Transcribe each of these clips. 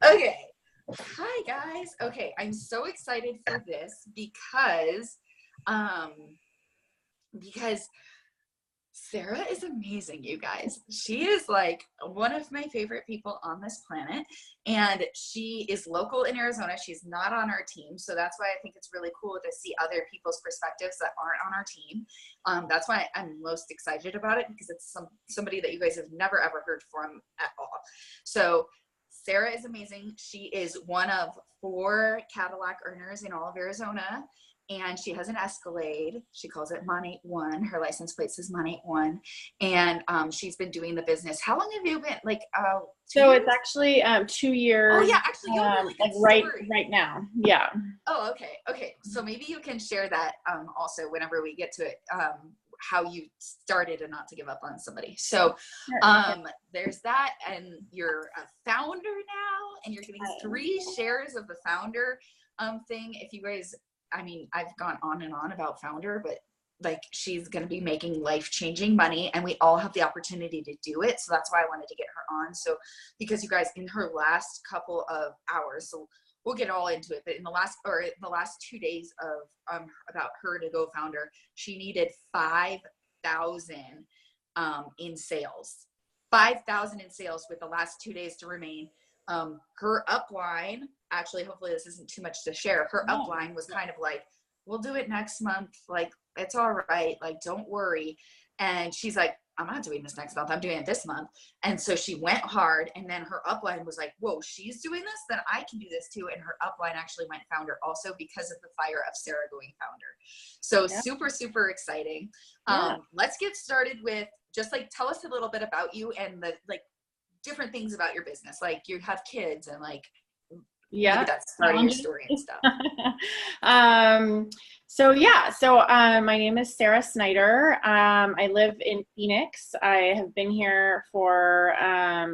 Okay. Hi guys. Okay, I'm so excited for this because Sara is amazing, you guys. She is like one of my favorite people on this planet, and she is local in Arizona. She's not on our team, so that's why I think it's really cool to see other people's perspectives that aren't on our team. That's why I'm most excited about it, because it's somebody that you guys have never ever heard from at all. So Sara is amazing. She is one of 4 Cadillac earners in all of Arizona, and she has an Escalade. She calls it Monat 1. Her license plate says Monat 1, and she's been doing the business. How long have you been? Like, 2 So years? it's actually 2 years. Oh yeah, actually, you have a really good like story. right now. Yeah. Oh, okay. So maybe you can share that also whenever we get to it. How you started and not to give up on somebody. So there's that, and you're a founder now, and you're getting 3 shares of the founder thing. If you guys, I mean, I've gone on and on about founder, but like, she's going to be making life-changing money, and we all have the opportunity to do it. So that's why I wanted to get her on. So because you guys, in her last couple of hours, so we'll get all into it, but in the last 2 days of about her to go founder, she needed 5,000 in sales. 5,000 in sales with the last 2 days to remain. Her upline, actually, hopefully this isn't too much to share. Her upline was kind of like, we'll do it next month. Like, it's all right. Like, don't worry. And she's like, I'm not doing this next month. I'm doing it this month. And so she went hard, and then her upline was like, whoa, she's doing this? Then I can do this too. And her upline actually went founder also because of the fire of Sara going founder. So super, super exciting. Let's get started with just like, tell us a little bit about you and the like different things about your business. Like, you have kids, and like, maybe that's part of your story and stuff. So my name is Sara Snyder. I live in Phoenix. I have been here for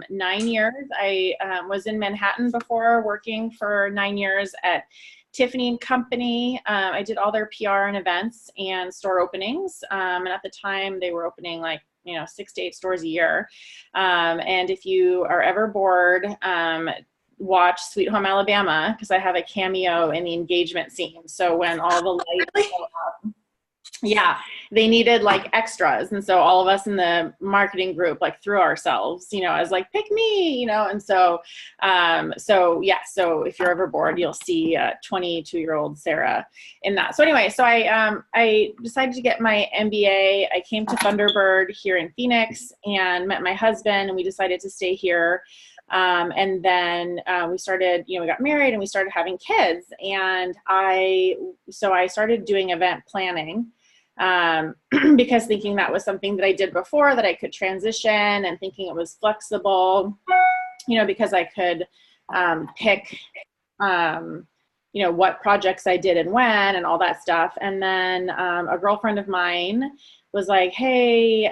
9 years. I was in Manhattan before, working for 9 years at Tiffany & Company. I did all their PR and events and store openings. And at the time, they were opening like 6 to 8 stores a year. And if you are ever bored, watch Sweet Home Alabama, because I have a cameo in the engagement scene. So when all the lights go up, they needed like extras, and so all of us in the marketing group like threw ourselves, as like, pick me, and so if you're ever bored, you'll see 22-year-old Sara in that. So anyway, so I decided to get my MBA. I came to Thunderbird here in Phoenix and met my husband, and we decided to stay here. And then we started, we got married and we started having kids. And I started doing event planning because thinking that was something that I did before, that I could transition, and thinking it was flexible, because I could pick, what projects I did and when and all that stuff. And then a girlfriend of mine was like, hey,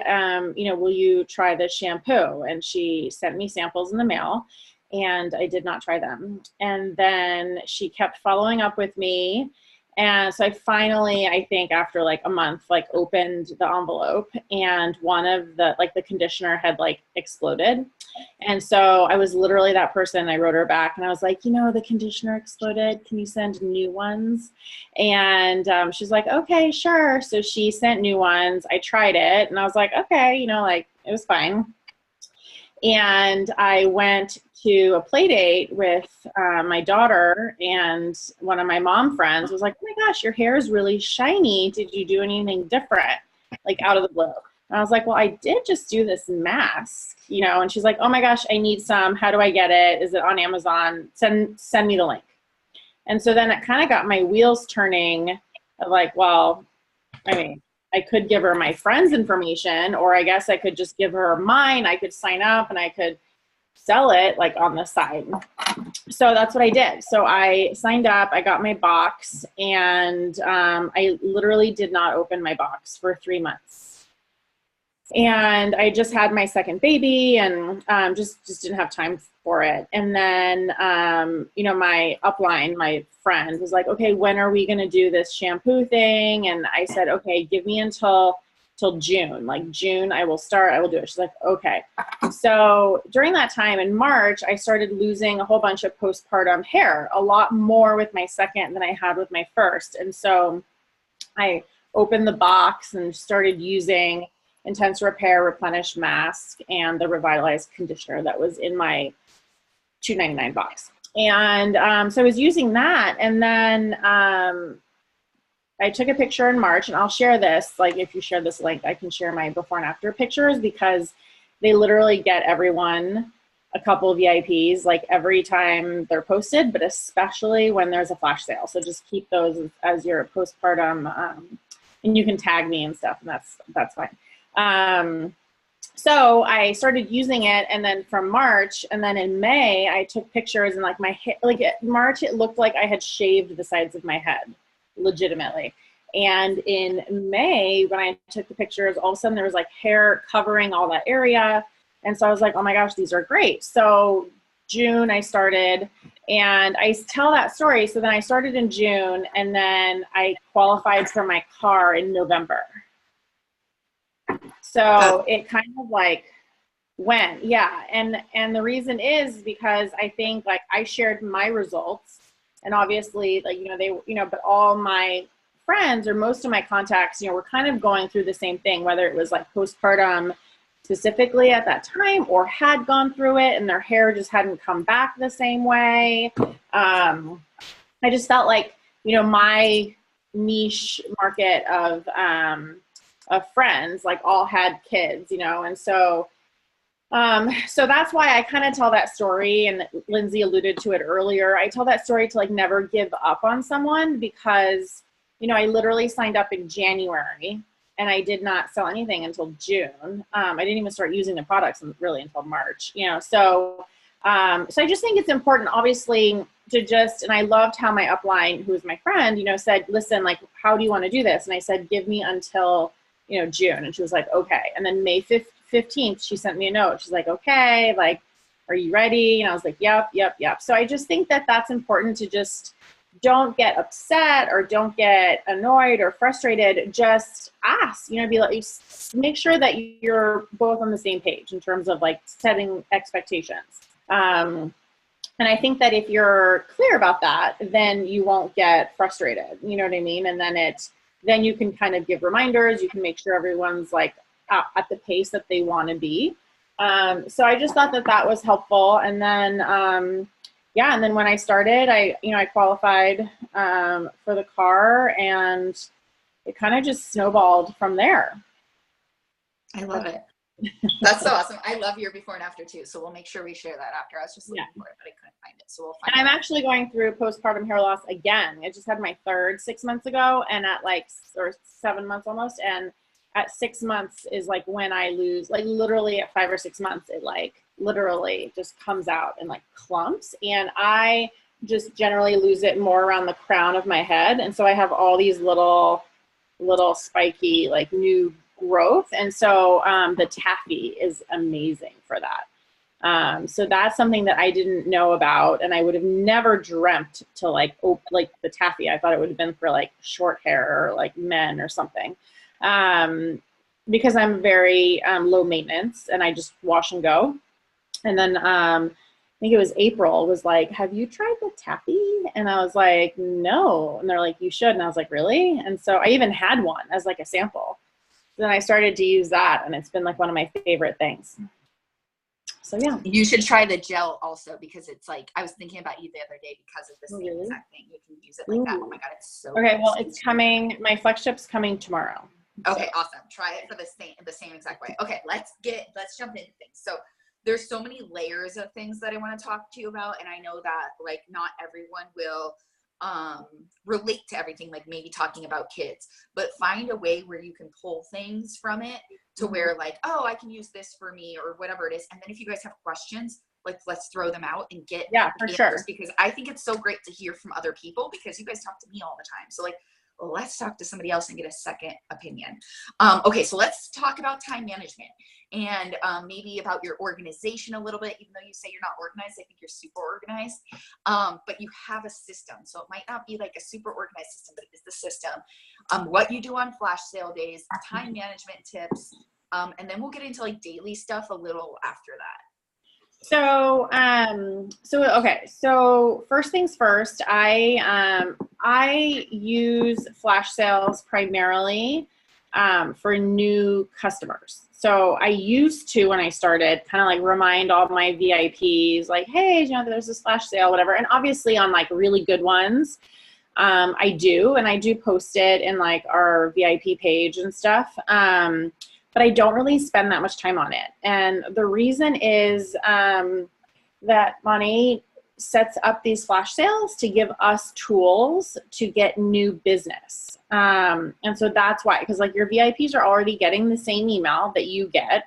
will you try this shampoo? And she sent me samples in the mail, and I did not try them. And then she kept following up with me. And so I finally, I think after like a month, like opened the envelope, and one of the conditioner had like exploded. And so I was literally that person. I wrote her back and I was like, the conditioner exploded. Can you send new ones? And she's like, okay, sure. So she sent new ones. I tried it and I was like, okay, it was fine. And I went to a play date with my daughter, and one of my mom friends was like, oh my gosh, your hair is really shiny. Did you do anything different? Like, out of the blue. And I was like, well, I did just do this mask, and she's like, oh my gosh, I need some. How do I get it? Is it on Amazon? Send me the link. And so then it kind of got my wheels turning of like, well, I mean, I could give her my friend's information, or I guess I could just give her mine. I could sign up and I could sell it like on the side. So that's what I did. So I signed up, I got my box, and I literally did not open my box for 3 months. And I just had my second baby, and just didn't have time for it. And then, my upline, my friend, was like, okay, when are we going to do this shampoo thing? And I said, okay, give me until till June. Like June, I will do it. She's like, okay. So during that time in March, I started losing a whole bunch of postpartum hair, a lot more with my second than I had with my first. And so I opened the box and started using Intense Repair Replenish Mask and the Revitalized Conditioner that was in my $2.99 box. And so I was using that, and then I took a picture in March, and I'll share this, like if you share this link, I can share my before and after pictures, because they literally get everyone a couple of VIPs like every time they're posted, but especially when there's a flash sale. So just keep those as your postpartum, and you can tag me and stuff, and that's fine. So I started using it, and then from March, and then in May, I took pictures, and like my hair, like March, it looked like I had shaved the sides of my head, legitimately. And in May, when I took the pictures, all of a sudden there was like hair covering all that area. And so I was like, oh my gosh, these are great. So June I started, and I tell that story. So then I started in June, and then I qualified for my car in November. So it kind of like went, yeah. And the reason is because I think like I shared my results, and obviously like, but all my friends or most of my contacts, were kind of going through the same thing, whether it was like postpartum specifically at that time or had gone through it and their hair just hadn't come back the same way. I just felt like, my niche market of friends, like all had kids, and so that's why I kind of tell that story, and Lindsay alluded to it earlier. I tell that story to like never give up on someone, because, I literally signed up in January and I did not sell anything until June. I didn't even start using the products really until March, so I just think it's important, obviously, to just, and I loved how my upline, who was my friend, said, listen, like, how do you want to do this? And I said, give me until, June. And she was like, okay. And then May 15th, she sent me a note. She's like, okay, like, are you ready? And I was like, yep. So I just think that that's important, to just don't get upset or don't get annoyed or frustrated. Just ask, be like, make sure that you're both on the same page in terms of like setting expectations. And I think that if you're clear about that, then you won't get frustrated. You know what I mean? And then you can kind of give reminders. You can make sure everyone's like at the pace that they want to be. So I just thought that was helpful. And then, and then when I started, I qualified for the car, and it kind of just snowballed from there. I love it. That's so awesome. I love your before and after too. So we'll make sure we share that after. I was just looking for it, but I couldn't find it. So we'll find it. And I'm actually going through postpartum hair loss again. I just had my third 6 months ago, and at or 7 months almost. And at 6 months is like when I lose, like literally at 5 or 6 months, it like literally just comes out in like clumps. And I just generally lose it more around the crown of my head. And so I have all these little spiky, like new growth. And so the taffy is amazing for that. So that's something that I didn't know about, and I would have never dreamt to like the taffy. I thought it would have been for like short hair or like men or something. Because I'm very low maintenance, and I just wash and go. And then I think it was April was like, have you tried the taffy? And I was like, no. And they're like, you should. And I was like, really? And so I even had one as like a sample. Then I started to use that, and it's been like one of my favorite things. So yeah. You should try the gel also, because it's like, I was thinking about you the other day because of the same exact thing. You can use it like that. Oh my God, it's so okay. Well, it's coming. My flex ship's coming tomorrow. Okay, awesome. Try it for the same exact way. Okay, let's jump into things. So there's so many layers of things that I want to talk to you about, and I know that like not everyone will relate to everything, like maybe talking about kids, but find a way where you can pull things from it to where like, oh, I can use this for me or whatever it is. And then if you guys have questions, like let's throw them out and get for sure, because I think it's so great to hear from other people, because you guys talk to me all the time. So like, let's talk to somebody else and get a second opinion. Okay, so let's talk about time management and maybe about your organization a little bit. Even though you say you're not organized, I think you're super organized, but you have a system. So it might not be like a super organized system, but it is the system. what you do on flash sale days, time management tips, and then we'll get into like daily stuff a little after that. So, okay. So first things first, I use flash sales primarily for new customers. So I used to, when I started, kind of like remind all my VIPs, like, hey, you know, there's this flash sale, whatever. And obviously on like really good ones, I do post it in like our VIP page and stuff. But I don't really spend that much time on it. And the reason is that Monat sets up these flash sales to give us tools to get new business. And so that's why, because like your VIPs are already getting the same email that you get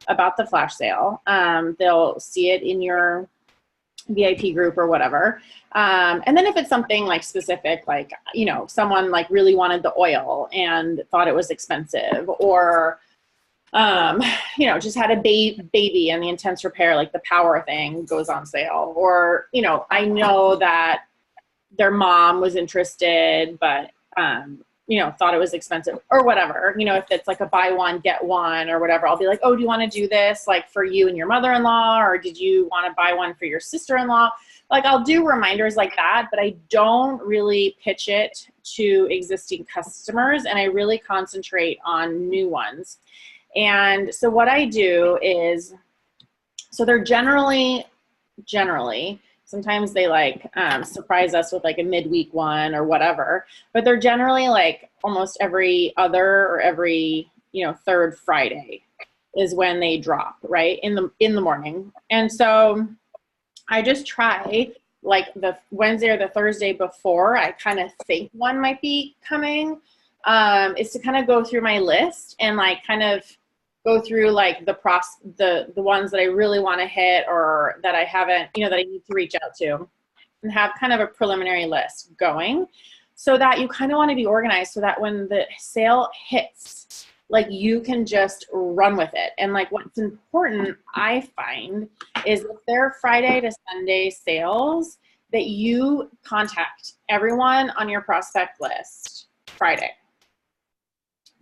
about the flash sale. They'll see it in your VIP group or whatever. And then if it's something like specific, like, you know, someone like really wanted the oil and thought it was expensive, or you know, just had a baby and the intense repair, like the power thing goes on sale, or, you know, I know that their mom was interested, but, you know, thought it was expensive or whatever, you know, if it's like a buy one, get one or whatever, I'll be like, oh, do you want to do this like for you and your mother-in-law? Or did you want to buy one for your sister-in-law? Like I'll do reminders like that, but I don't really pitch it to existing customers, and I really concentrate on new ones. And so what I do is, so they're generally, sometimes they like surprise us with like a midweek one or whatever, but they're generally like almost every other or every, you know, third Friday is when they drop, right, in the morning. And so I just try like the Wednesday or the Thursday before I kind of think one might be coming, is to kind of go through my list and like kind of go through like the ones that I really want to hit, or that I haven't, you know, that I need to reach out to, and have kind of a preliminary list going, so that you kind of want to be organized so that when the sale hits, like you can just run with it. And like what's important, I find, is if they're Friday to Sunday sales, that you contact everyone on your prospect list Friday,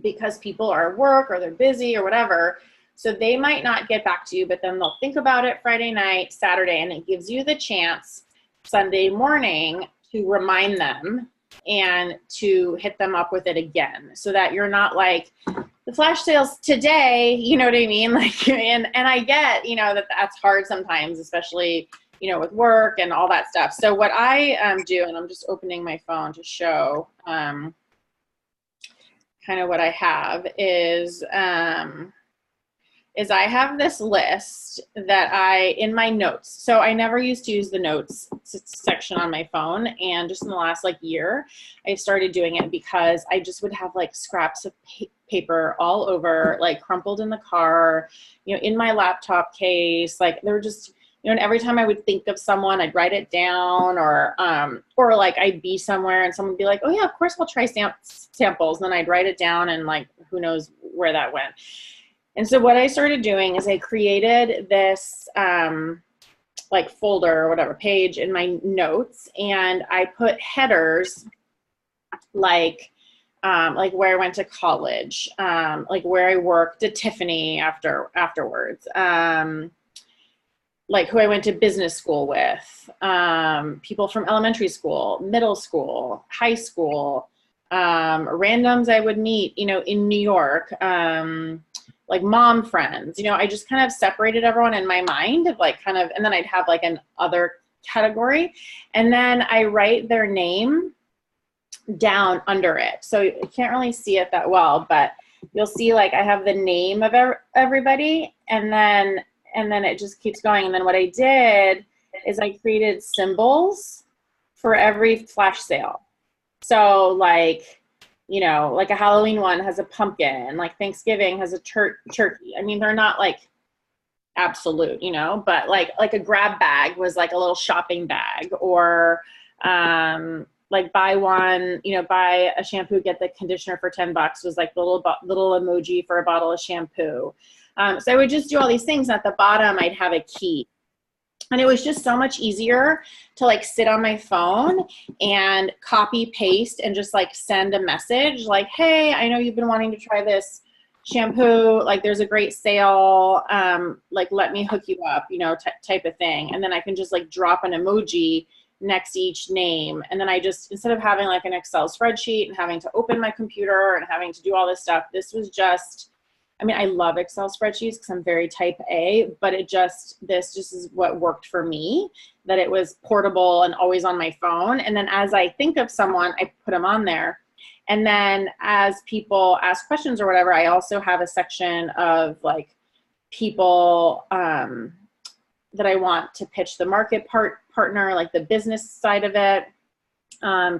because people are at work or they're busy or whatever. So they might not get back to you, but then they'll think about it Friday night, Saturday, and it gives you the chance Sunday morning to remind them and to hit them up with it again, so that you're not like, the flash sales today, you know what I mean? Like, and I get, you know, that's hard sometimes, especially, you know, with work and all that stuff. So what I do, and I'm just opening my phone to show, kind of what I have is I have this list that in my notes. So I never used to use the notes section on my phone. And just in the last like year, I started doing it, because I just would have like scraps of paper all over, like crumpled in the car, you know, in my laptop case. Like they were just, you know, and every time I would think of someone, I'd write it down, or like I'd be somewhere and someone would be like, oh yeah, of course we'll try samples. And then I'd write it down, and like, who knows where that went. And so what I started doing is I created this like folder or whatever, page in my notes, and I put headers like where I went to college, like where I worked at Tiffany afterwards, like who I went to business school with, people from elementary school, middle school, high school, randoms I would meet, you know, in New York, like mom friends, you know, I just kind of separated everyone in my mind of like kind of, and then I'd have like an other category, and then I write their name down under it. So you can't really see it that well, but you'll see like I have the name of everybody, and then it just keeps going. And then what I did is I created symbols for every flash sale. So like, you know, like a Halloween one has a pumpkin, like Thanksgiving has a turkey. I mean, they're not like absolute, you know, but like a grab bag was like a little shopping bag, or like buy one, you know, buy a shampoo, get the conditioner for $10 was like the little emoji for a bottle of shampoo. So I would just do all these things. At the bottom, I'd have a key. And it was just so much easier to like sit on my phone and copy paste and just like send a message like, hey, I know you've been wanting to try this shampoo. Like there's a great sale. Like let me hook you up, you know, type of thing. And then I can just like drop an emoji next to each name. And then I just, instead of having like an Excel spreadsheet and having to open my computer and having to do all this stuff, this was just, I mean, I love Excel spreadsheets because I'm very type A, but this just is what worked for me, that it was portable and always on my phone. And then as I think of someone, I put them on there. And then as people ask questions or whatever, I also have a section of like people that I want to pitch the market partner, like the business side of it,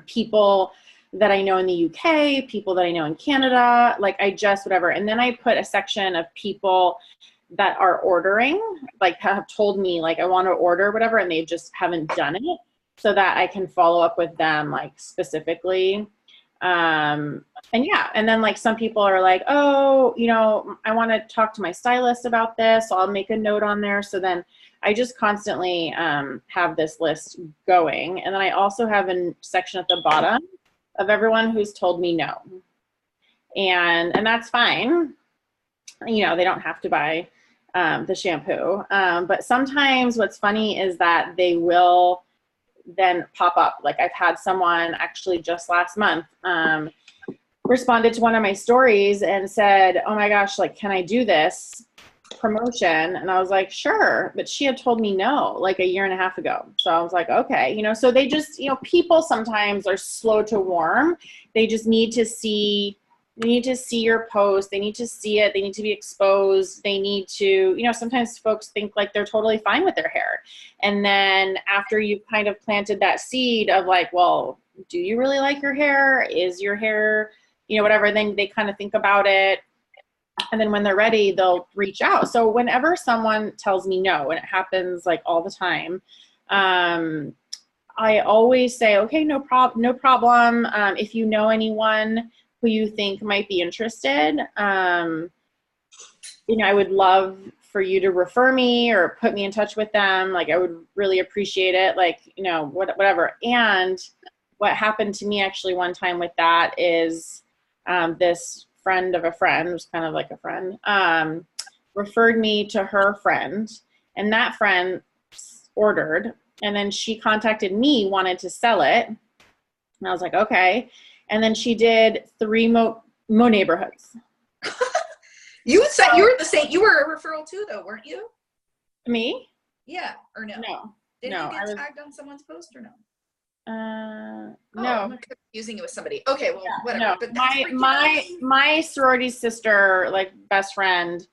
people that I know in the UK, people that I know in Canada, like I just whatever. And then I put a section of people that are ordering, like have told me like I want to order whatever, and they just haven't done it, so that I can follow up with them like specifically. And yeah, and then like some people are like, oh, you know, I want to talk to my stylist about this, so I'll make a note on there. So then I just constantly have this list going. And then I also have a section at the bottom of everyone who's told me no. And that's fine. You know, they don't have to buy the shampoo. But sometimes what's funny is that they will then pop up. Like I've had someone actually just last month responded to one of my stories and said, oh my gosh, like, can I do this promotion? And I was like, sure. But she had told me no, like a year and a half ago. So I was like, okay, you know, so they just, you know, people sometimes are slow to warm. They just need to see, your post. They need to see it. They need to be exposed. They need to, you know, sometimes folks think like they're totally fine with their hair. And then after you've kind of planted that seed of like, well, do you really like your hair? Is your hair, you know, whatever, then they kind of think about it. And then when they're ready, they'll reach out. So whenever someone tells me no, and it happens like all the time, I always say, okay, no problem. If you know anyone who you think might be interested, you know, I would love for you to refer me or put me in touch with them. Like I would really appreciate it. Like, you know, whatever. And what happened to me actually one time with that is this friend of a friend, was kind of like a friend, referred me to her friend, and that friend ordered, and then she contacted me, wanted to sell it, and I was like, okay. And then she did 3 Mo neighborhoods. You said you were the same. You were a referral too, though, weren't you? Me? Yeah, or no? No. Did no, you get tagged on someone's post or no? No. I'm confusing it with somebody. Okay, well, whatever. No. But my sorority sister, like best friend,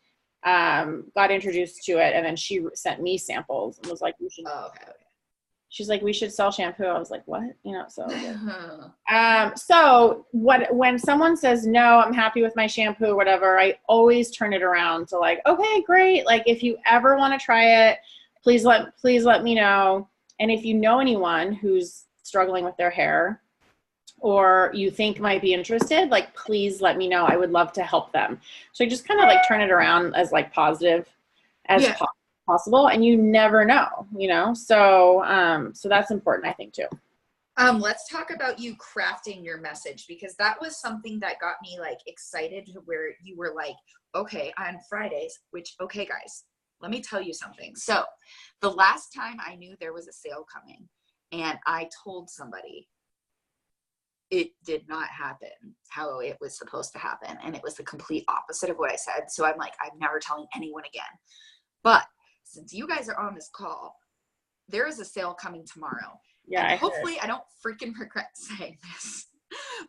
got introduced to it, and then she sent me samples and was like, "We should." Oh, okay. She's like, "We should sell shampoo." I was like, "What?" You know. So. So when someone says no, I'm happy with my shampoo, whatever, I always turn it around to like, okay, great. Like if you ever want to try it, please let me know. And if you know anyone who's struggling with their hair or you think might be interested, like, please let me know. I would love to help them. So I just kind of like turn it around as like positive as possible. And you never know, you know? So, so that's important, I think, too. Let's talk about you crafting your message, because that was something that got me like excited, where you were like, okay, on Fridays, which, okay, guys, let me tell you something. So the last time I knew there was a sale coming and I told somebody, it did not happen how it was supposed to happen. And it was the complete opposite of what I said. So I'm like, I'm never telling anyone again. But since you guys are on this call, there is a sale coming tomorrow. Yeah. And hopefully I don't freaking regret saying this.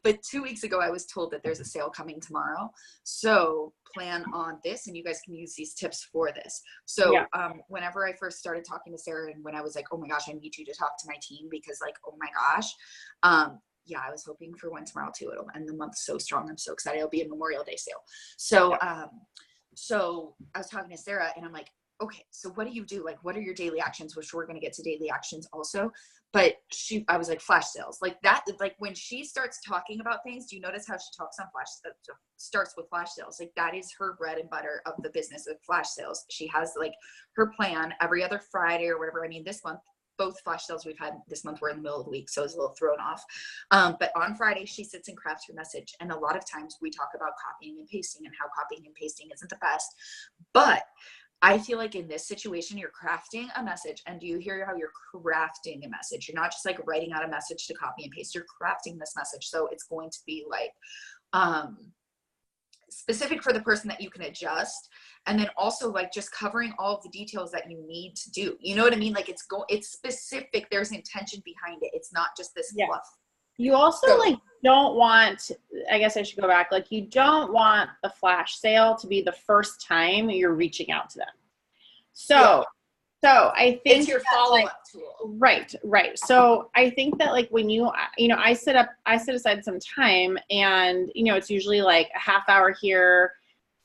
But 2 weeks ago, I was told that there's a sale coming tomorrow. So plan on this, and you guys can use these tips for this. So whenever I first started talking to Sara, and when I was like, oh my gosh, I need you to talk to my team, because like, oh my gosh. Yeah, I was hoping for one tomorrow too. It'll end the month so strong. I'm so excited. It'll be a Memorial Day sale. So, so I was talking to Sara, and I'm like, okay, so what do you do? Like, what are your daily actions? Which we're going to get to daily actions also. But I was like, flash sales. Like that, like when she starts talking about things, do you notice how she talks on starts with flash sales? Like that is her bread and butter of the business of flash sales. She has like her plan every other Friday or whatever. I mean, this month, both flash sales we've had this month were in the middle of the week, so I was a little thrown off. But on Friday, she sits and crafts her message. And a lot of times we talk about copying and pasting and how copying and pasting isn't the best. But I feel like in this situation, you're crafting a message, and do you hear how you're crafting a message? You're not just like writing out a message to copy and paste. You're crafting this message. So it's going to be like specific for the person that you can adjust. And then also like just covering all of the details that you need to do. You know what I mean? Like it's specific. There's intention behind it. It's not just this fluff. You also like don't want, I guess I should go back, like you don't want the flash sale to be the first time you're reaching out to them. So I think it's your follow-up tool. Right. So I think that like when I set aside some time, and it's usually like a half hour here,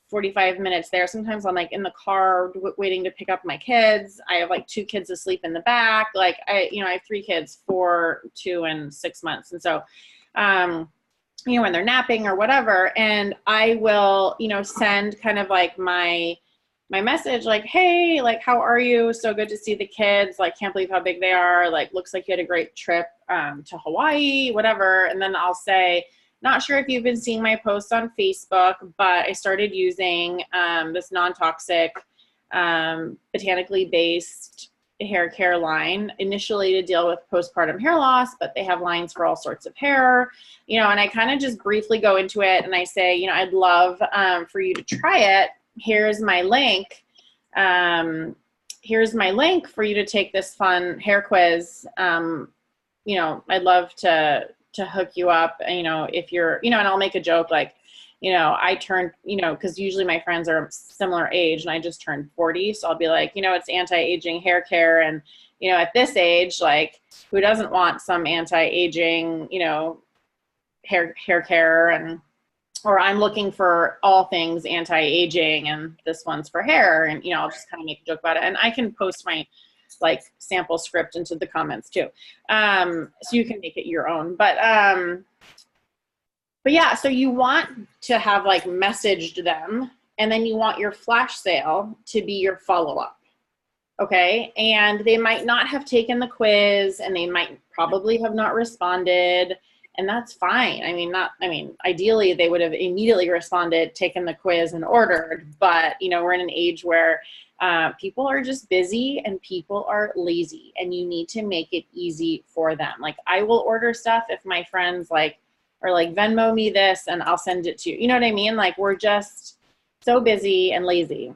45 minutes there. Sometimes I'm like in the car waiting to pick up my kids. I have like 2 kids asleep in the back. Like I have 3 kids, 4, 2, and 6 months. And so, when they're napping or whatever, and I will, send kind of like my message, like, hey, like, how are you? So good to see the kids. Like, can't believe how big they are. Like, looks like you had a great trip, to Hawaii, whatever. And then I'll say, not sure if you've been seeing my posts on Facebook, but I started using this non-toxic, botanically based hair care line initially to deal with postpartum hair loss, but they have lines for all sorts of hair, and I kind of just briefly go into it and I say, I'd love for you to try it. Here's my link. Here's my link for you to take this fun hair quiz. I'd love to hook you up, if you're, and I'll make a joke like, I turned, because usually my friends are similar age and I just turned 40. So I'll be like, it's anti-aging hair care. And, at this age, like who doesn't want some anti-aging, hair care, or I'm looking for all things anti-aging and this one's for hair. And, I'll just kind of make a joke about it. And I can post my like sample script into the comments too. So you can make it your own, but yeah, so you want to have like messaged them, and then you want your flash sale to be your follow-up. Okay. And they might not have taken the quiz, and they might probably have not responded, and that's fine. Ideally they would have immediately responded, taken the quiz and ordered, but we're in an age where people are just busy and people are lazy, and you need to make it easy for them. Like I will order stuff if my friends or Venmo me this and I'll send it to you. You know what I mean? Like we're just so busy and lazy.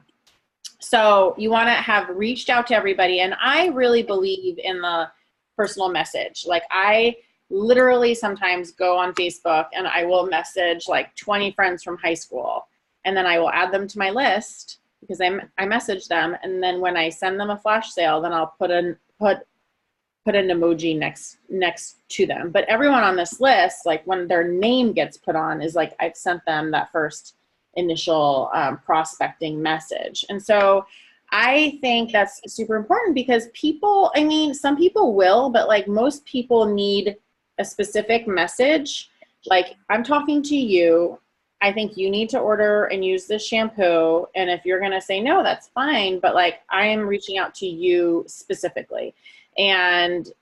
So you want to have reached out to everybody. And I really believe in the personal message. Like I literally sometimes go on Facebook and I will message like 20 friends from high school, and then I will add them to my list because I message them. And then when I send them a flash sale, then I'll put an emoji next to them. But everyone on this list, like when their name gets put on, is like I've sent them that first initial prospecting message. And so I think that's super important because people, some people will, but like most people need a specific message. Like I'm talking to you, I think you need to order and use this shampoo. And if you're going to say no, that's fine. But like I am reaching out to you specifically. And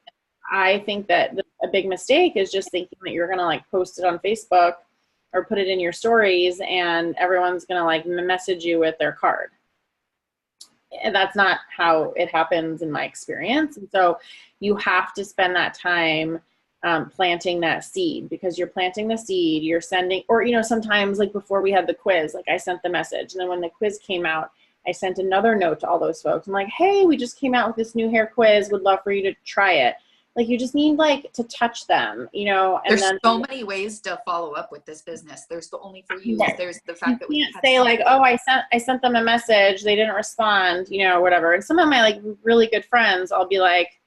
I think that a big mistake is just thinking that you're going to like post it on Facebook or put it in your stories and everyone's going to like message you with their card. And that's not how it happens in my experience. And so you have to spend that time planting that seed, because you're planting the seed, you're sending, or, sometimes like before we had the quiz, like I sent the message, and then when the quiz came out, I sent another note to all those folks. I'm like, hey, we just came out with this new hair quiz. Would love for you to try it. Like, you just need like to touch them, and there's then so many ways to follow up with this business. There's the only for you. Right. There's the fact that we can't say like, oh, I sent them a message, they didn't respond, whatever. And some of my like really good friends, I'll be like,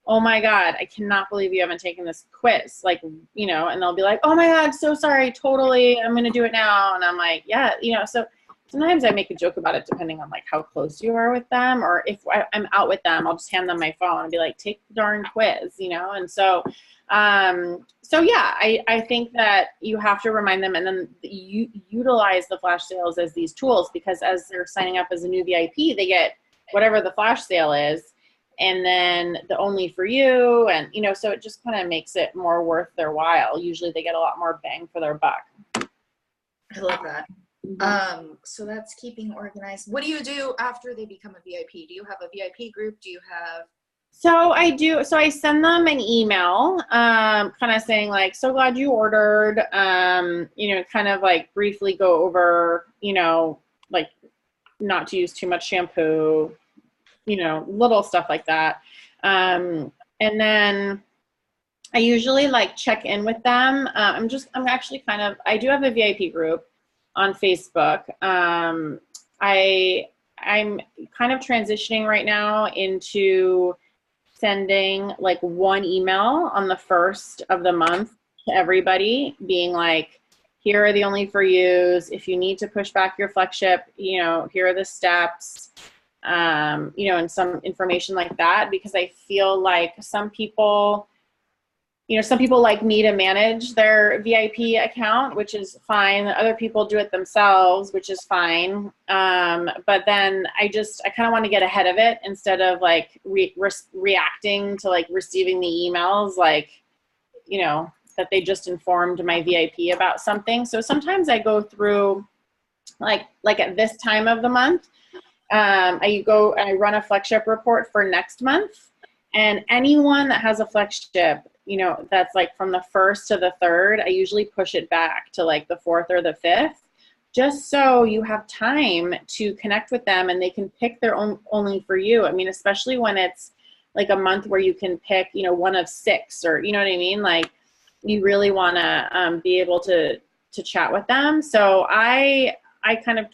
oh my God, I cannot believe you haven't taken this quiz. Like, and they'll be like, oh my God, so sorry. Totally. I'm going to do it now. And I'm like, yeah, so sometimes I make a joke about it depending on like how close you are with them, or if I'm out with them, I'll just hand them my phone and be like, take the darn quiz, you know? And so, so yeah, I think that you have to remind them, and then you utilize the flash sales as these tools, because as they're signing up as a new VIP, they get whatever the flash sale is, and then the only for you, and you know, so it just kind of makes it more worth their while. Usually they get a lot more bang for their buck. I love that. So that's keeping organized. What do you do after they become a VIP? Do you have a VIP group? Do you have? So I do. So I send them an email, kind of saying like, so glad you ordered, you know, kind of like briefly go over, you know, like not to use too much shampoo, you know, little stuff like that. And then I usually like check in with them. I'm actually I do have a VIP group on Facebook. I'm kind of transitioning right now into sending like one email on the first of the month to everybody, being like, here are the only for yous. If you need to push back your flagship, you know, here are the steps, you know, and some information like that, because I feel like some people like me to manage their VIP account, which is fine. Other people do it themselves, which is fine. But then I kind of want to get ahead of it instead of like reacting to like receiving the emails, like, you know, that they just informed my VIP about something. So sometimes I go through like at this time of the month, I run a flagship report for next month, and anyone that has a flagship, you know, that's like from the 1st to the 3rd, I usually push it back to like the 4th or the 5th, just so you have time to connect with them and they can pick their own only for you. I mean, especially when it's like a month where you can pick, you know, one of 6, or, you know what I mean? Like you really want to be able to chat with them. So I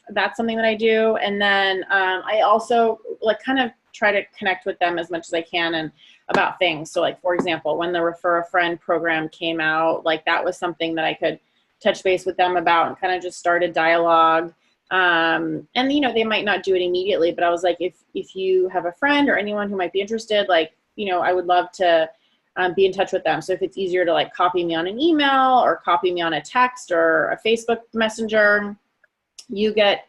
that's something that I do. And then I also like kind of try to connect with them as much as I can and about things. So like, for example, when the Refer a Friend program came out, like that was something that I could touch base with them about and kind of just start a dialogue. And, you know, they might not do it immediately, but I was like, if you have a friend or anyone who might be interested, like, you know, I would love to be in touch with them. So if it's easier to like copy me on an email or copy me on a text or a Facebook Messenger, you get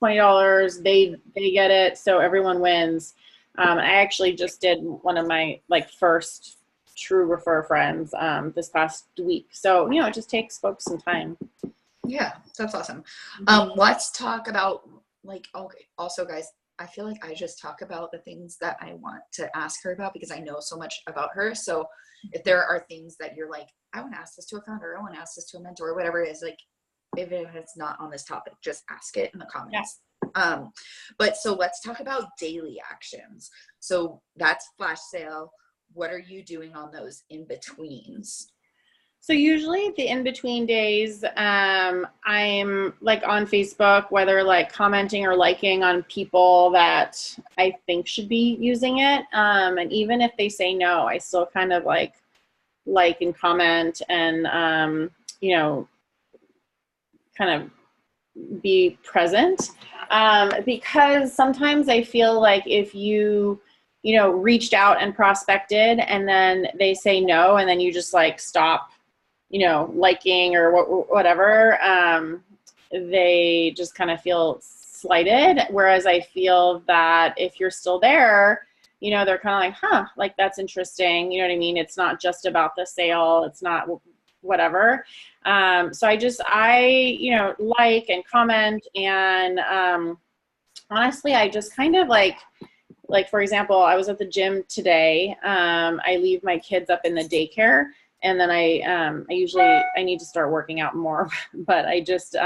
$20, they get it, so everyone wins. I actually just did one of my like first true Refer Friends this past week. So, you know, it just takes folks some time. Yeah, that's awesome. Let's talk about like, okay, also guys, I feel like I just talk about the things that I want to ask her about because I know so much about her. So if there are things that you're like, I want to ask this to a founder, I want to ask this to a mentor, whatever it is, like, even if it's not on this topic, just ask it in the comments. Yeah. But so let's talk about daily actions. So that's flash sale. What are you doing on those in-betweens? So usually the in-between days, I'm like on Facebook, whether like commenting or liking on people that I think should be using it. And even if they say no, I still kind of like and comment and, you know, kind of be present, because sometimes I feel like if you know, reached out and prospected and then they say no, and then you just like stop, you know, liking or whatever, they just kind of feel slighted. Whereas I feel that if you're still there, you know, they're kind of like, huh, like that's interesting. You know what I mean? It's not just about the sale. It's not whatever. So I, you know, like and comment, and honestly, I just kind of like, for example, I was at the gym today. I leave my kids up in the daycare, and then I need to start working out more, but I just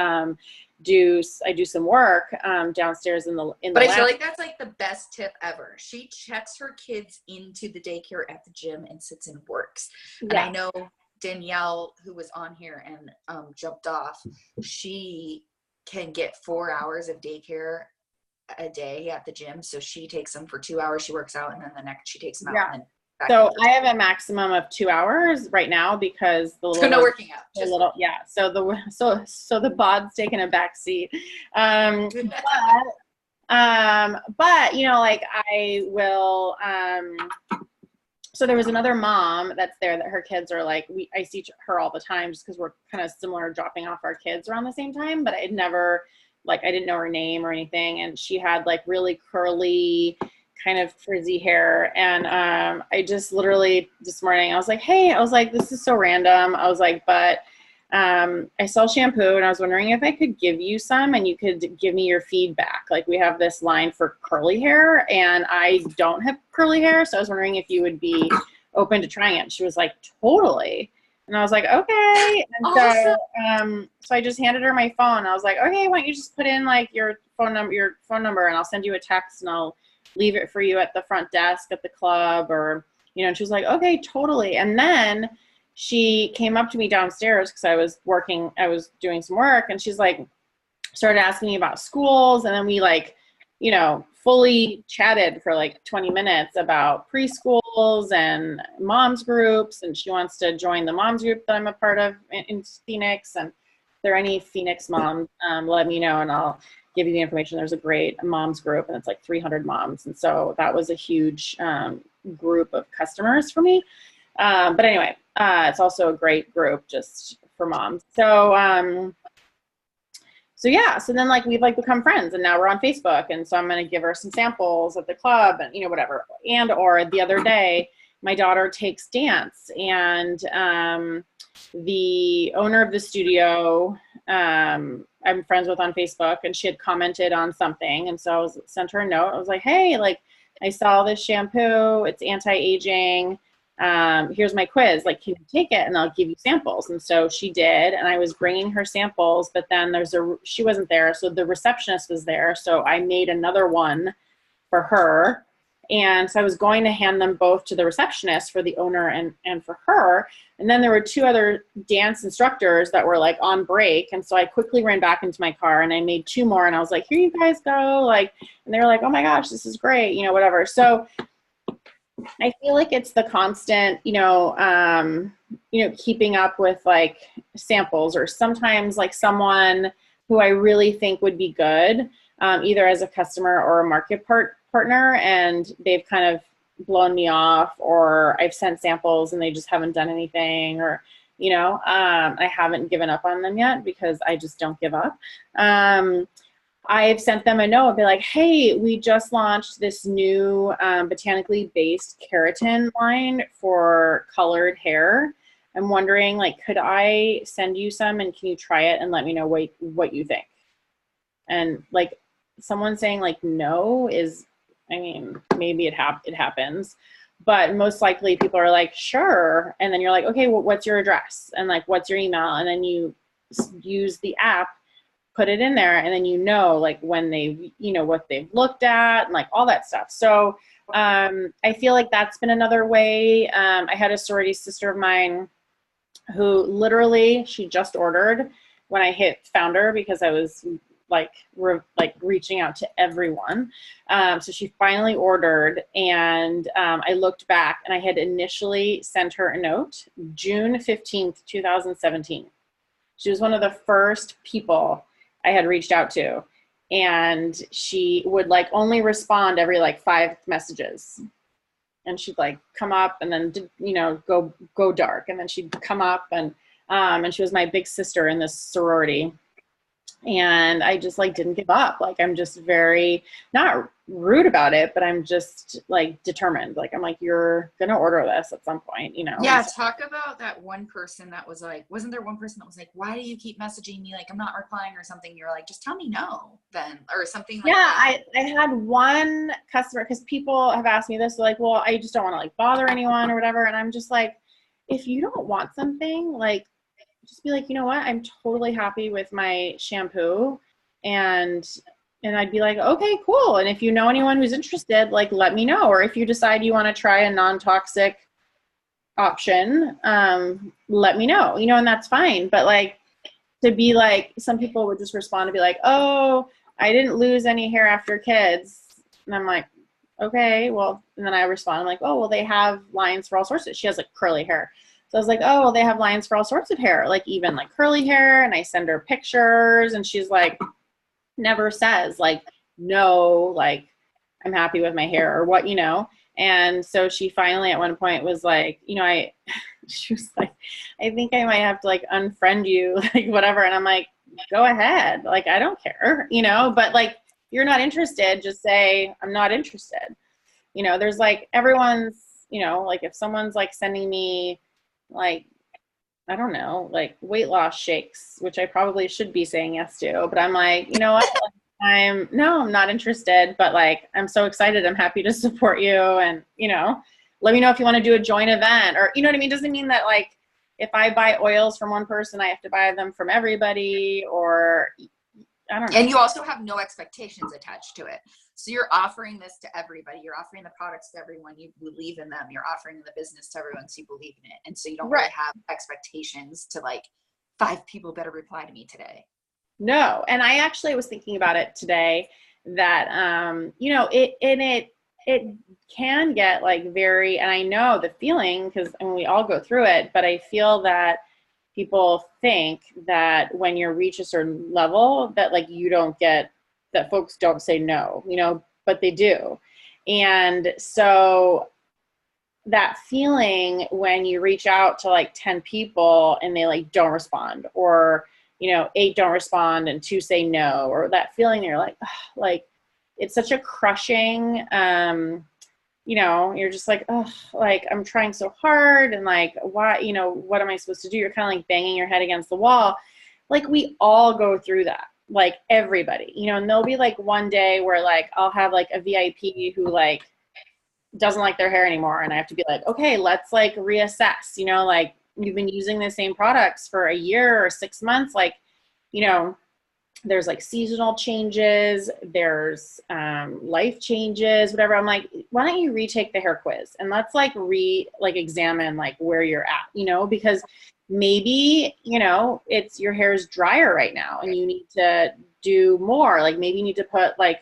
do some work downstairs in the But I lab. feel like that's like the best tip ever. She checks her kids into the daycare at the gym and sits and works. Yeah. And I know Danielle, who was on here and jumped off, she can get 4 hours of daycare a day at the gym. So she takes them for 2 hours, she works out, and then the next she takes them out and So I have a maximum of 2 hours right now because the little no working out. A little, yeah. So the bod's taking a back seat. But you know, like I will. So there was another mom that's there that her kids are like, I see her all the time just because we're kind of similar, dropping off our kids around the same time. But I'd never, like, I didn't know her name or anything, and she had like really curly, kind of frizzy hair. And I just literally this morning, I was like, hey, I was like, this is so random. I was like, but I sell shampoo and I was wondering if I could give you some and you could give me your feedback. Like we have this line for curly hair and I don't have curly hair. So I was wondering if you would be open to trying it. She was like, totally. And I was like, okay. And awesome. So I just handed her my phone. I was like, okay, why don't you just put in like your phone number and I'll send you a text and I'll leave it for you at the front desk at the club, or, you know, and she was like, okay, totally. And then she came up to me downstairs because I was doing some work, and she's like, started asking me about schools. And then we like, you know, fully chatted for like 20 minutes about preschools and moms groups. And she wants to join the moms group that I'm a part of in Phoenix. And if there are any Phoenix moms, let me know and I'll give you the information. There's a great moms group and it's like 300 moms. And so that was a huge group of customers for me. But anyway, it's also a great group just for moms. So, so yeah, so then like we've like become friends and now we're on Facebook. And so I'm going to give her some samples at the club and, you know, whatever. And, or the other day, my daughter takes dance and the owner of the studio, I'm friends with on Facebook, and she had commented on something. And so sent her a note. I was like, hey, like I saw this shampoo, it's anti-aging. Here's my quiz, like, can you take it and I'll give you samples? And so she did, and I was bringing her samples, but then she wasn't there. So the receptionist was there. So I made another one for her. And so I was going to hand them both to the receptionist for the owner and for her. And then there were 2 other dance instructors that were like on break. And so I quickly ran back into my car and I made 2 more. And I was like, here you guys go. Like, and they were like, oh my gosh, this is great. You know, whatever. So I feel like it's the constant, keeping up with like samples, or sometimes like someone who I really think would be good, either as a customer or a market partner, and they've kind of blown me off, or I've sent samples and they just haven't done anything, or, I haven't given up on them yet because I just don't give up. I've sent them a note and be like, hey, we just launched this new botanically based keratin line for colored hair. I'm wondering, like, could I send you some and can you try it and let me know what you think? And like someone saying like no is, I mean, maybe it happens, but most likely people are like, sure. And then you're like, okay, well, what's your address? And like, what's your email? And then you use the app, put it in there, and then like when they, what they've looked at and like all that stuff. So I feel like that's been another way. I had a sorority sister of mine who literally, she just ordered when I hit founder because I was like reaching out to everyone. So she finally ordered, and I looked back and I had initially sent her a note June 15th, 2017. She was one of the first people I had reached out to, and she would like only respond every like 5 messages, and she'd like come up and then go dark, and then she'd come up, and she was my big sister in this sorority, and I just like didn't give up. Like I'm just very not rude about it, but I'm just like determined. Like I'm like, you're gonna order this at some point, Yeah, talk about that one person that was like, wasn't there one person that was like, why do you keep messaging me? Like I'm not replying or something. You're like, just tell me no then, or something like that. I had one customer, because people have asked me this, like, well, I just don't want to like bother anyone or whatever, and I'm just like, if you don't want something, like just be like, you know what, I'm totally happy with my shampoo, and I'd be like, okay, cool. And if you know anyone who's interested, like, let me know. Or if you decide you want to try a non-toxic option, let me know, and that's fine. But like, to be like, some people would just respond to be like, oh, I didn't lose any hair after kids. And I'm like, okay, well, and then I respond, I'm like, oh, well, they have lines for all sorts of, she has like curly hair. So I was like, oh, well, they have lines for all sorts of hair, like even like curly hair. And I send her pictures and she's like, never says like, no, like I'm happy with my hair or what, And so she finally at one point was like, she was like, I think I might have to like unfriend you, like whatever. And I'm like, go ahead. Like, I don't care, but like, you're not interested, just say, I'm not interested. There's like everyone's, like if someone's like sending me like, I don't know, like weight loss shakes, which I probably should be saying yes to, but I'm like, you know what? I'm not interested, but like, I'm so excited. I'm happy to support you. And, let me know if you want to do a joint event or, you know what I mean? Doesn't mean that like, if I buy oils from one person, I have to buy them from everybody or I don't know. And you also have no expectations attached to it. So you're offering this to everybody. You're offering the products to everyone. You believe in them. You're offering the business to everyone. So you believe in it. And so you don't really have expectations to like 5 people better reply to me today. No. And I actually was thinking about it today that, it can get like very, and I know the feeling because we all go through it, but I feel that people think that when you reach a certain level that like you don't get, that folks don't say no, but they do. And so that feeling when you reach out to like 10 people and they like don't respond or, 8 don't respond and 2 say no, or that feeling you're like, oh, like it's such a crushing, you're just like, oh, like I'm trying so hard and like, why, what am I supposed to do? You're kind of like banging your head against the wall. Like we all go through that, like everybody, and there'll be like one day where like, I'll have like a VIP who like doesn't like their hair anymore. And I have to be like, okay, let's like reassess, like you've been using the same products for a year or 6 months. Like, there's like seasonal changes, there's life changes, whatever. I'm like, why don't you retake the hair quiz and let's like examine like where you're at, because maybe, it's your hair's drier right now and you need to do more. Like maybe you need to put like,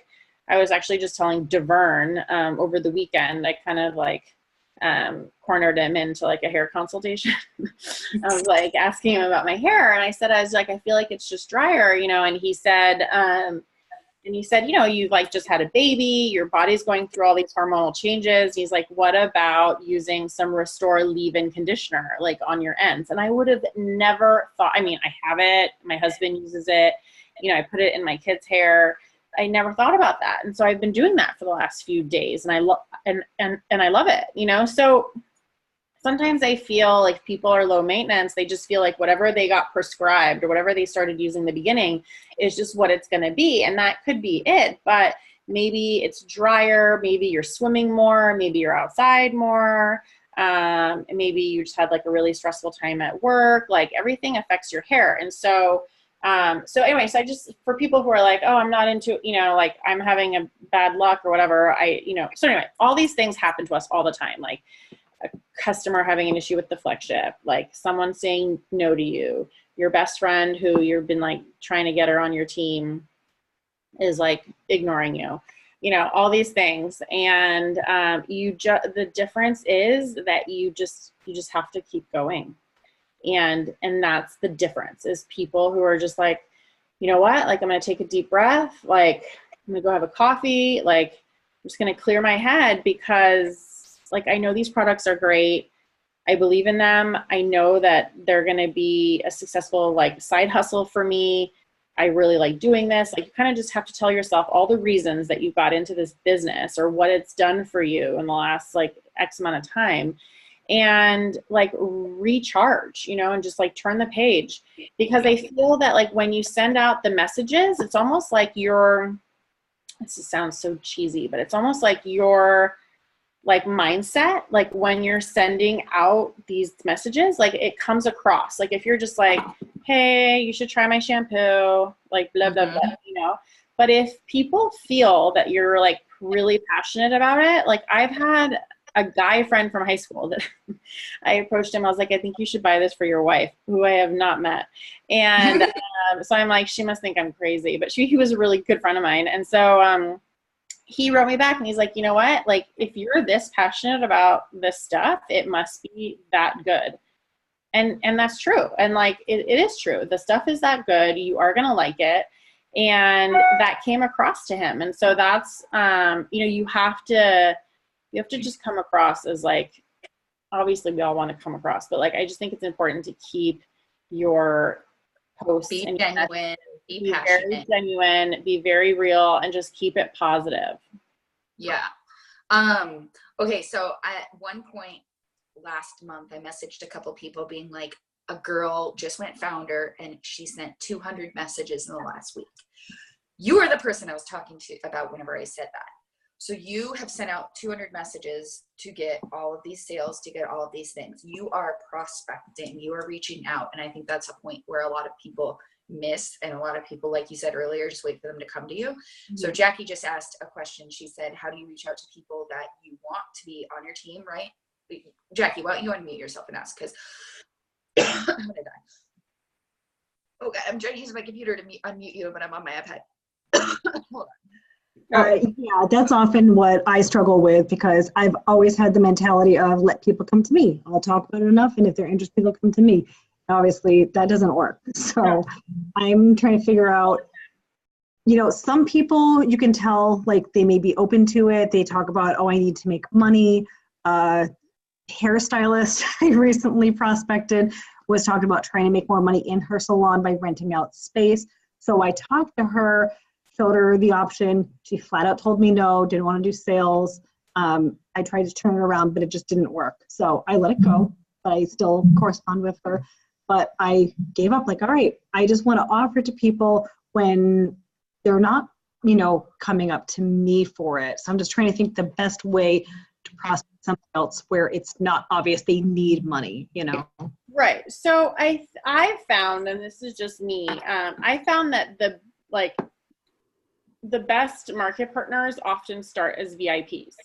I was actually just telling Devern over the weekend, I kind of like cornered him into like a hair consultation. I was like asking him about my hair and I was like, I feel like it's just drier, and he said, you've like just had a baby, your body's going through all these hormonal changes. He's like, what about using some Restore leave-in conditioner like on your ends? And I would have never thought, I mean, I have it, my husband uses it, I put it in my kids' hair. I never thought about that. And so I've been doing that for the last few days and I love I love it, So sometimes I feel like people are low maintenance. They just feel like whatever they got prescribed or whatever they started using in the beginning is just what it's going to be. And that could be it, but maybe it's drier. Maybe you're swimming more. Maybe you're outside more. Maybe you just had like a really stressful time at work. Like everything affects your hair. And so anyway, so I just, for people who are like, oh, I'm not into, like I'm having a bad luck or whatever, so anyway, all these things happen to us all the time. Like a customer having an issue with the flagship, like someone saying no to you, your best friend who you've been like trying to get her on your team is like ignoring you, all these things. And, the difference is that you just have to keep going. And that's the difference is people who are just like, you know what, like I'm going to take a deep breath. Like I'm going to go have a coffee. Like I'm just going to clear my head because like, I know these products are great. I believe in them. I know that they're going to be a successful like side hustle for me. I really like doing this. Like you kind of just have to tell yourself all the reasons that you got into this business or what it's done for you in the last like X amount of time. And like recharge, and just like turn the page, because I feel that like when you send out the messages, it's almost like this sounds so cheesy, but it's almost like your like mindset, like when you're sending out these messages, like it comes across, like if you're just like, hey, you should try my shampoo, like blah, blah, blah, but if people feel that you're like really passionate about it, like I've had a guy friend from high school that I approached him. I was like, I think you should buy this for your wife, who I have not met. And so I'm like, she must think I'm crazy, but he was a really good friend of mine. And so he wrote me back and he's like, you know what? Like, if you're this passionate about this stuff, it must be that good. And that's true. And like, it is true. The stuff is that good. You are going to like it. And that came across to him. And so that's, you know, you have to just come across as like, obviously we all want to come across, but like, I just think it's important to keep your posts be and genuine, be passionate, very genuine, be very real, and just keep it positive. Yeah. Okay. So at one point last month, I messaged a couple people being like, a girl just went founder and she sent 200 messages in the last week. You are the person I was talking to about whenever I said that. So you have sent out 200 messages to get all of these sales, to get all of these things. You are prospecting, you are reaching out. And I think that's a point where a lot of people miss. And a lot of people, like you said earlier, just wait for them to come to you. Mm-hmm. So Jackie just asked a question. She said, how do you reach out to people that you want to be on your team, right? Jackie, why don't you unmute yourself and ask? Because I'm going to die. Okay, I'm trying to use my computer to unmute you, but I'm on my iPad. Hold on. Yeah, that's often what I struggle with, because I've always had the mentality of let people come to me. I'll talk about it enough, and if they're interested, they'll come to me. Obviously, that doesn't work. So I'm trying to figure out, you know, some people you can tell like they may be open to it. They talk about, oh, I need to make money. Hairstylist I recently prospected was talking about trying to make more money in her salon by renting out space. So I talked to her, showed her the option. She flat out told me no, didn't want to do sales. I tried to turn it around, but it just didn't work. So I let it go, but I still correspond with her. But I gave up, like, all right, I just want to offer it to people when they're not, you know, coming up to me for it. So I'm just trying to think the best way to prospect something else where it's not obvious they need money, you know? Right. So I found, and this is just me, I found that the best market partners often start as VIPs.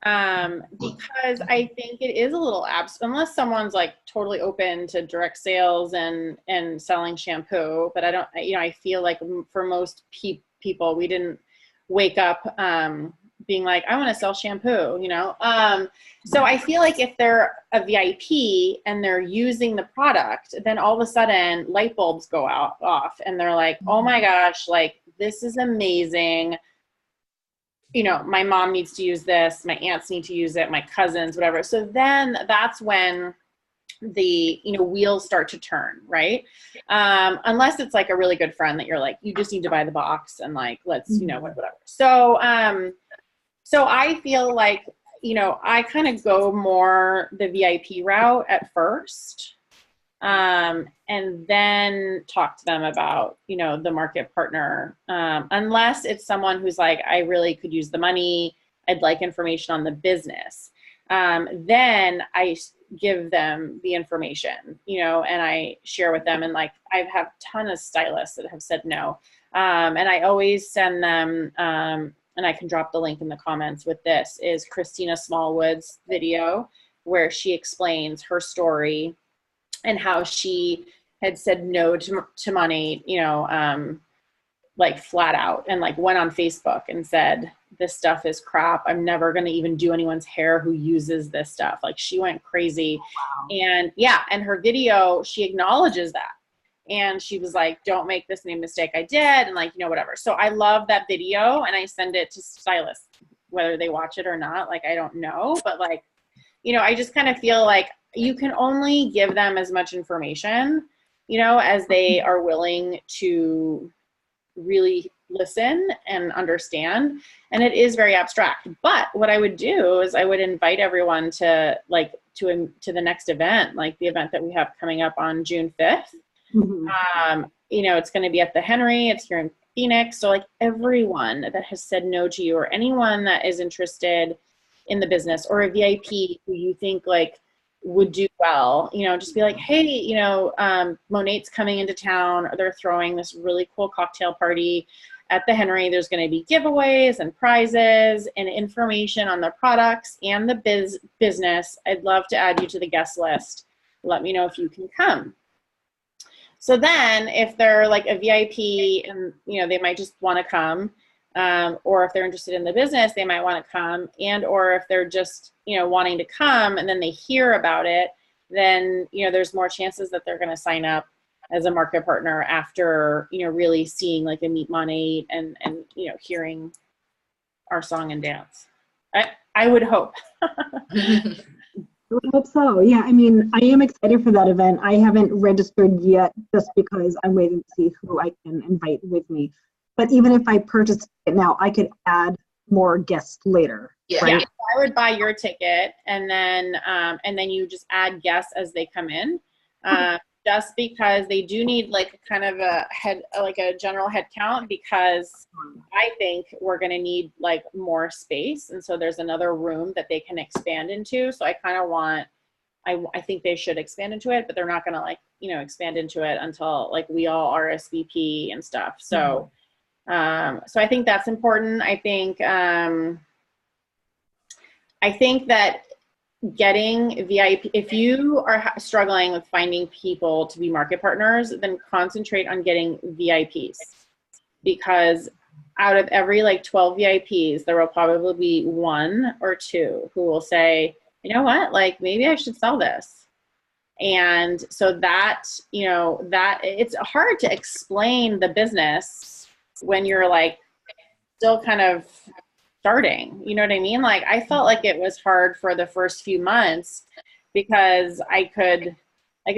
Because I think it is a little unless someone's like totally open to direct sales and selling shampoo, but I don't, you know, I feel like for most people, we didn't wake up, being like, I want to sell shampoo, you know? So I feel like if they're a VIP and they're using the product, then all of a sudden light bulbs go off and they're like, oh my gosh, like this is amazing. You know, my mom needs to use this, my aunts need to use it, my cousins, whatever. So then that's when the, you know, wheels start to turn, right? Unless it's like a really good friend that you're like, you just need to buy the box and like, let's, you know, whatever. So, so I feel like, you know, I kind of go more the VIP route at first, and then talk to them about, you know, the market partner, unless it's someone who's like, I really could use the money, I'd like information on the business. Then I give them the information, you know, and I share with them. And like, I've had a ton of stylists that have said no. And I always send them, and I can drop the link in the comments with this, is Christina Smallwood's video where she explains her story and how she had said no to money, you know, like flat out, and like went on Facebook and said, this stuff is crap. I'm never going to even do anyone's hair who uses this stuff. Like she went crazy. Wow. And yeah, and her video, she acknowledges that. And she was like, don't make the same mistake I did. And like, you know, whatever. So I love that video and I send it to stylists, whether they watch it or not. Like, I don't know, but like, you know, I just kind of feel like you can only give them as much information, you know, as they are willing to really listen and understand. And it is very abstract. But what I would do is I would invite everyone to like, to the next event, like the event that we have coming up on June 5th. Mm-hmm. You know, it's going to be at the Henry. It's here in Phoenix. So like everyone that has said no to you, or anyone that is interested in the business, or a VIP who you think like would do well, you know, just be like, hey, you know, Monat's coming into town, or they're throwing this really cool cocktail party at the Henry. There's going to be giveaways and prizes and information on the products and the business. I'd love to add you to the guest list. Let me know if you can come. So then if they're like a VIP and, you know, they might just want to come, or if they're interested in the business, they might want to come, and or if they're just, wanting to come and then they hear about it, then, there's more chances that they're going to sign up as a market partner after, really seeing like a Meet Monat and hearing our song and dance. I would hope. I would hope so. Yeah, I mean, I am excited for that event. I haven't registered yet just because I'm waiting to see who I can invite with me. But even if I purchased it now, I could add more guests later. Yeah. Right? Yeah, I would buy your ticket and then you just add guests as they come in. Just because they do need like kind of a general head count, because I think we're going to need like more space. And so there's another room that they can expand into. So I kind of I think they should expand into it, but they're not going to expand into it until like we all RSVP and stuff. So, so I think that's important. I think that getting VIP, if you are struggling with finding people to be market partners, then concentrate on getting VIPs, because out of every like 12 VIPs, there will probably be 1 or 2 who will say, you know what, like maybe I should sell this. And so that, that it's hard to explain the business when you're like still kind of starting, you know what I mean? Like I felt like it was hard for the first few months because I could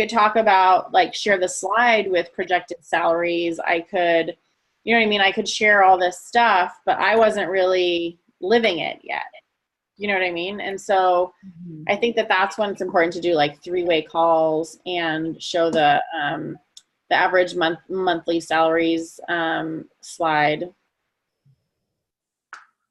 talk about, like, share the slide with projected salaries. I could, you know what I mean? I could share all this stuff, but I wasn't really living it yet. You know what I mean? And so I think that that's when it's important to do like 3-way calls and show the average monthly salaries slide.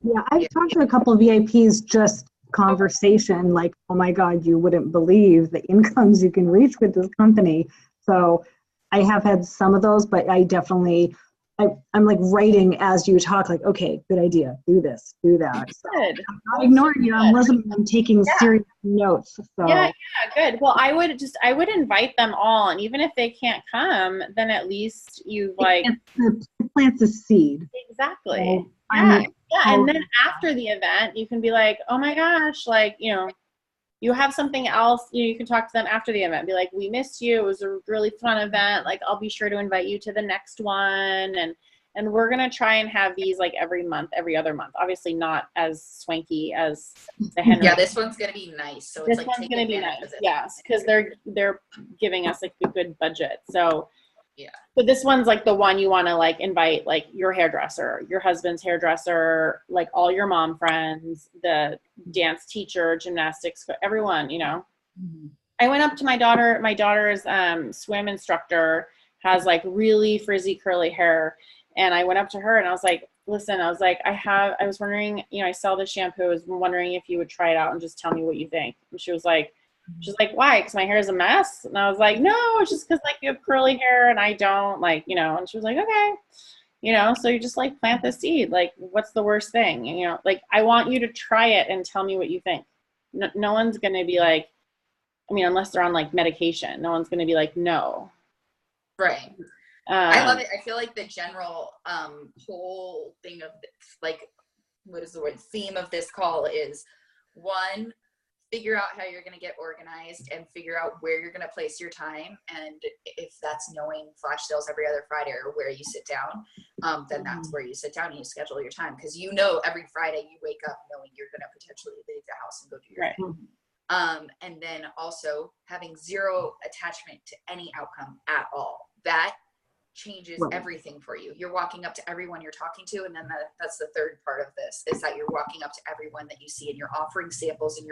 Yeah, I've talked to a couple of VIPs, just conversation, like, oh my God, you wouldn't believe the incomes you can reach with this company. So I have had some of those, but I definitely, I'm like writing as you talk, like, okay, good idea, do this, do that. So Good. I'm not ignoring you, I'm listening, I'm taking serious notes. So. Yeah, good. Well, I would invite them all, and even if they can't come, then at least you've like it plants a seed. Exactly. So yeah. And then after the event, you can be like, oh my gosh, like, you have something else, you can talk to them after the event, be like, we missed you, it was a really fun event, like I'll be sure to invite you to the next one, and we're gonna try and have these like every month, every other month, obviously not as swanky as the Henry. Yeah, this one's gonna be nice, so this it's like one's gonna be nice. Yes, because they're giving us like a good budget. So yeah, but this one's like the one you want to like invite like your hairdresser, your husband's hairdresser, like all your mom friends, the dance teacher, gymnastics, everyone, I went up to my daughter's swim instructor has like really frizzy curly hair, and I went up to her and I was like, listen, I was like, I was wondering, I sell this shampoo, I was wondering if you would try it out and just tell me what you think. And she was like, why? Because my hair is a mess. And I was like, no, it's just because like you have curly hair and I don't, like, and she was like, okay, so you just like plant the seed, like what's the worst thing? Like I want you to try it and tell me what you think. No one's going to be like, unless they're on like medication, no one's going to be like, no. Right. I love it. I feel like the general whole thing of this, like, what is the word? Theme of this call is, 1, figure out how you're going to get organized and figure out where you're going to place your time. And if that's knowing flash sales every other Friday or where you sit down, then that's where you sit down and you schedule your time. Because every Friday you wake up knowing you're going to potentially leave the house and go do your thing. And then also having 0 attachment to any outcome at all. That changes everything for you. You're walking up to everyone you're talking to, and then that's the third part of this, is that you're walking up to everyone that you see and you're offering samples, and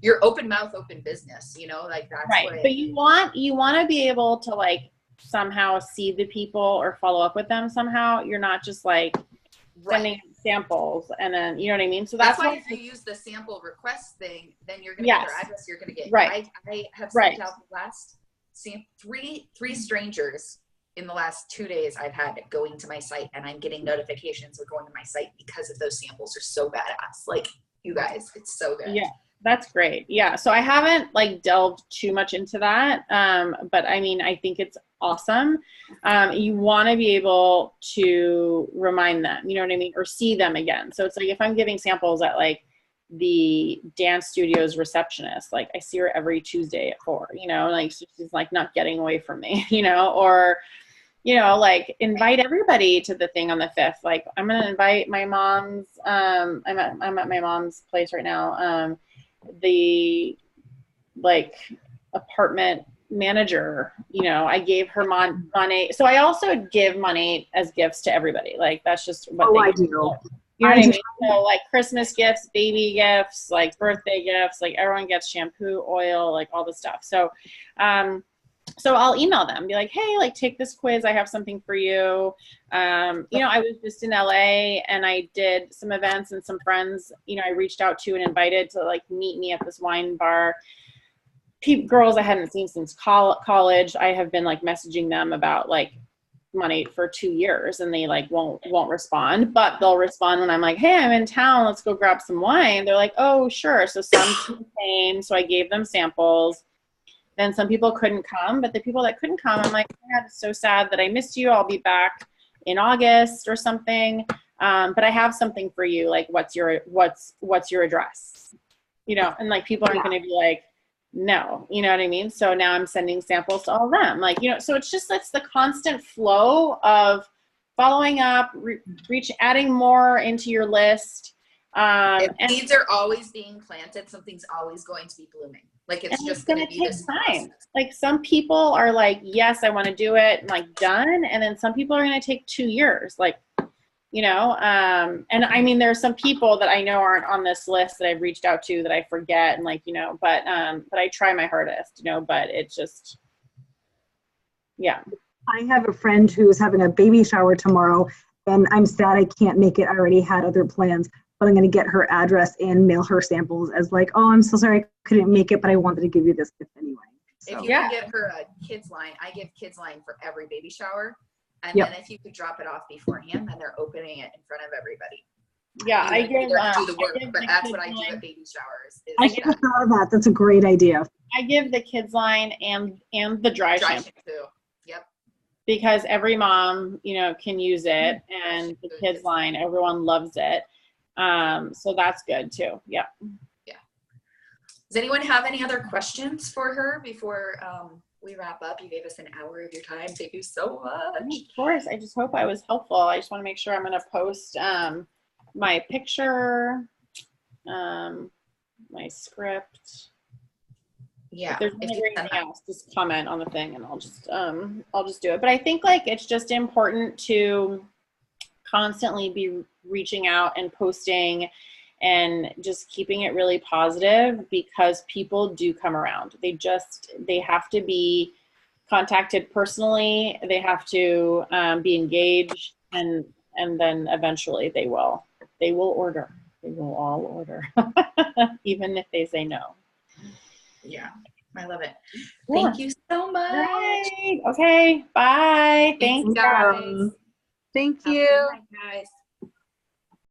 you're open mouth, open business, like that's right. But you want to be able to like somehow see the people or follow up with them somehow. You're not just like sending samples and then, you know what I mean? So that's why if you use the sample request thing, then you're going to get their address, you're going to get I have sent out the last three strangers in the last 2 days I've had going to my site, and I'm getting notifications of going to my site because of those samples are so badass. Like, you guys, it's so good. Yeah. That's great. Yeah. So I haven't like delved too much into that. But I mean, I think it's awesome. You want to be able to remind them, you know what I mean? Or see them again. So it's like, if I'm giving samples at like the dance studio's receptionist, like I see her every Tuesday at 4, you know, like she's like not getting away from me, you know, or, you know, like invite everybody to the thing on the 5th. Like I'm going to invite my mom's, I'm at my mom's place right now. The like apartment manager, you know, I gave her money. So I also give money as gifts to everybody. Like that's just what they I do. do. You know what I mean? So like Christmas gifts, baby gifts, like birthday gifts, like everyone gets shampoo, oil, like all the stuff. So, so I'll email them, be like, hey, like take this quiz. I have something for you. You know, I was just in LA and I did some events, and some friends, you know, I reached out to and invited to like meet me at this wine bar. Girls I hadn't seen since college. I have been like messaging them about like money for 2 years, and they like won't respond, but they'll respond when I'm like, hey, I'm in town, let's go grab some wine. They're like, oh, sure. So some came, so I gave them samples. Then some people couldn't come, but the people that couldn't come, I'm like, oh, it's so sad that I missed you. I'll be back in August or something. But I have something for you. Like, what's your address? You know, and like people aren't going to be like, no, you know what I mean? So now I'm sending samples to all of them. Like, you know, so it's the constant flow of following up, adding more into your list. If seeds are always being planted, something's always going to be blooming. Like it's just going to be this time. process. Like some people are like, yes, I want to do it, and like done. And then some people are going to take 2 years, like, you know, and I mean, there's some people that I know aren't on this list that I've reached out to that I forget, and like, you know, but I try my hardest, you know, but it's just, yeah. I have a friend who's having a baby shower tomorrow, and I'm sad I can't make it. I already had other plans, but I'm going to get her address and mail her samples as like, oh, I'm so sorry I couldn't make it, but I wanted to give you this gift anyway. So. If you can get her a kids line, I give kids line for every baby shower. And then if you could drop it off beforehand, then they're opening it in front of everybody. Yeah, I give do the work, but that's what I do at baby showers. I never thought of that. That's a great idea. I give the kids line and the dry shampoo. Yep. Because every mom, you know, can use it, and the kids line, everyone loves it. So that's good too. Yeah. Yeah. Does anyone have any other questions for her before we wrap up? You gave us an hour of your time. Thank you so much. Of course. I just hope I was helpful. I just want to make sure I'm going to post my picture, my script. Yeah. If there's anything else, just comment on the thing and I'll just do it. But I think like it's just important to constantly be reaching out and posting and just keeping it really positive, because people do come around. They have to be contacted personally. They have to be engaged, and then eventually they will order. They will all order, even if they say no. Yeah, I love it. Thank you so much. Right. Okay. Bye. Thanks, guys. Thank you. Have a good night, guys.